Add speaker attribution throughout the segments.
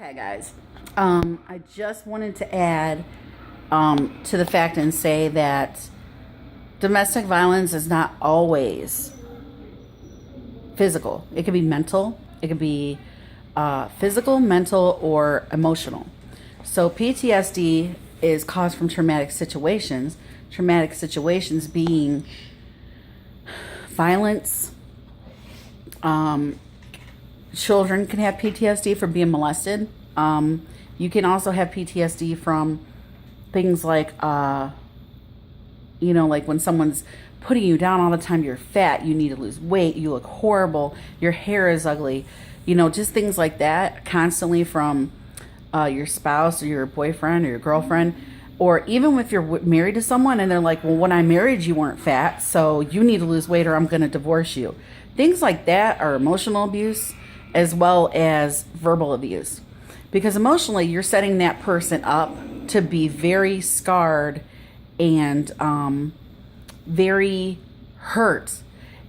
Speaker 1: Okay, guys. I just wanted to add to the fact and say that domestic violence is not always physical. It can be mental. It can be physical, mental, or emotional. So PTSD is caused from traumatic situations. Traumatic situations being violence. Children can have PTSD from being molested. You can also have PTSD from things like, like when someone's putting you down all the time, you're fat, you need to lose weight, you look horrible, your hair is ugly, just things like that constantly from your spouse or your boyfriend or your girlfriend. Or even if you're married to someone and they're like, well, when I married you weren't fat, so you need to lose weight or I'm going to divorce you. Things like that are emotional abuse as well as verbal abuse. Because emotionally, you're setting that person up to be very scarred and very hurt.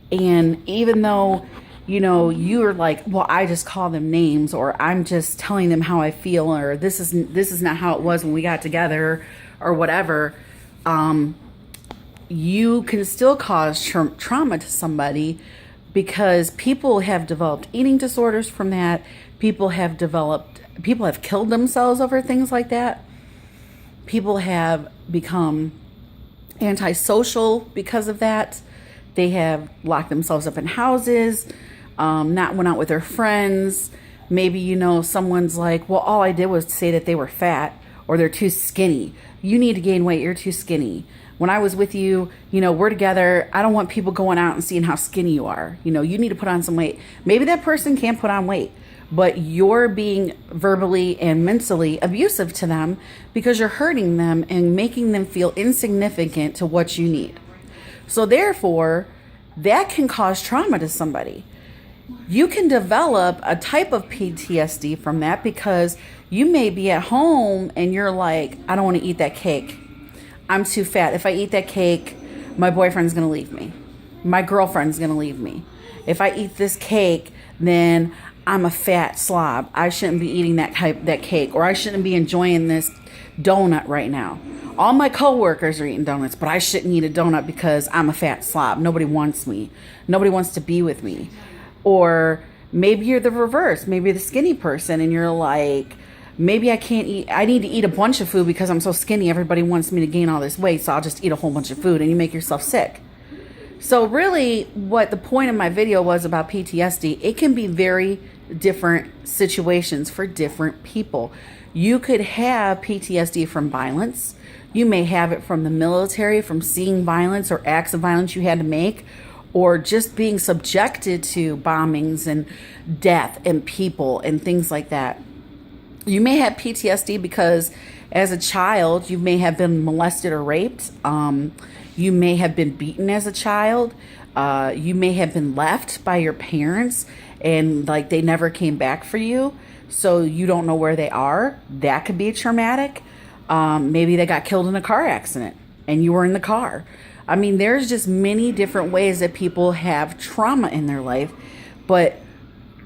Speaker 1: And even though, you're like, well, I just call them names, or I'm just telling them how I feel, or this is not how it was when we got together, or whatever, you can still cause trauma to somebody, because people have developed eating disorders from that. People have killed themselves over things like that. People have become antisocial because of that. They have locked themselves up in houses, not went out with their friends. Maybe, someone's like, well, all I did was say that they were fat or they're too skinny. You need to gain weight. You're too skinny. When I was with you, we're together. I don't want people going out and seeing how skinny you are. You need to put on some weight. Maybe that person can't put on weight, but you're being verbally and mentally abusive to them because you're hurting them and making them feel insignificant to what you need. So therefore, that can cause trauma to somebody. You can develop a type of PTSD from that because you may be at home and you're like, I don't want to eat that cake. I'm too fat. If I eat that cake, my boyfriend's going to leave me. My girlfriend's going to leave me. If I eat this cake, then I'm a fat slob. I shouldn't be eating that cake, or I shouldn't be enjoying this donut right now. All my coworkers are eating donuts, but I shouldn't eat a donut because I'm a fat slob. Nobody wants me. Nobody wants to be with me. Or maybe you're the reverse. Maybe you're the skinny person and you're like, maybe I can't eat. I need to eat a bunch of food because I'm so skinny. Everybody wants me to gain all this weight, so I'll just eat a whole bunch of food, and you make yourself sick. So really, what the point of my video was about PTSD, it can be very different situations for different people. You could have PTSD from violence. You may have it from the military, from seeing violence or acts of violence you had to make, or just being subjected to bombings and death and people and things like that. You may have PTSD because as a child, you may have been molested or raped. You may have been beaten as a child. You may have been left by your parents and like they never came back for you. So you don't know where they are. That could be traumatic. Maybe they got killed in a car accident and you were in the car. I mean, there's just many different ways that people have trauma in their life, but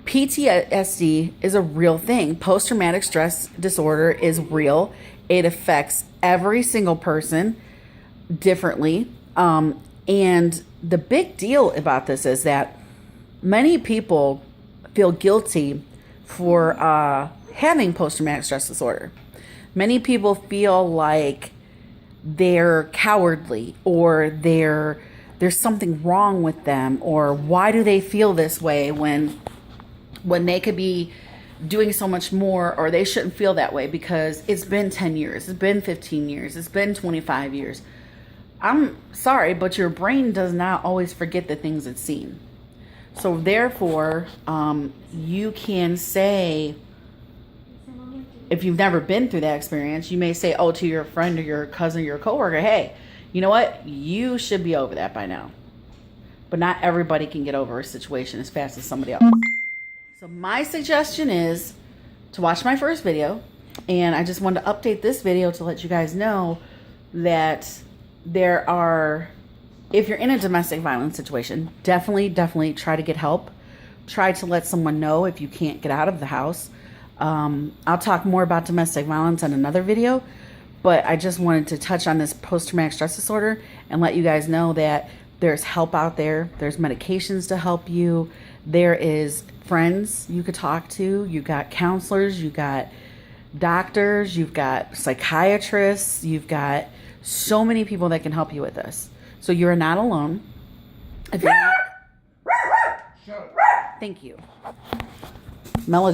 Speaker 1: PTSD is a real thing. Post-traumatic stress disorder is real. It affects every single person differently. And the big deal about this is that many people feel guilty for having post-traumatic stress disorder. Many people feel like they're cowardly, or there's something wrong with them, or why do they feel this way when they could be doing so much more, or they shouldn't feel that way because it's been 10 years, it's been 15 years, it's been 25 years. I'm sorry, but your brain does not always forget the things it's seen. So therefore, you can say, if you've never been through that experience, you may say, to your friend or your cousin or your coworker, hey, you know what? You should be over that by now. But not everybody can get over a situation as fast as somebody else. So my suggestion is to watch my first video, and I just wanted to update this video to let you guys know that if you're in a domestic violence situation, definitely try to get help. Try to let someone know if you can't get out of the house. I'll talk more about domestic violence in another video, but I just wanted to touch on this post-traumatic stress disorder and let you guys know that there's help out there. There's medications to help you. There is friends you could talk to. You got counselors, you got doctors, you've got psychiatrists, you've got so many people that can help you with this. So you're not alone. If you're not, thank you. Melody.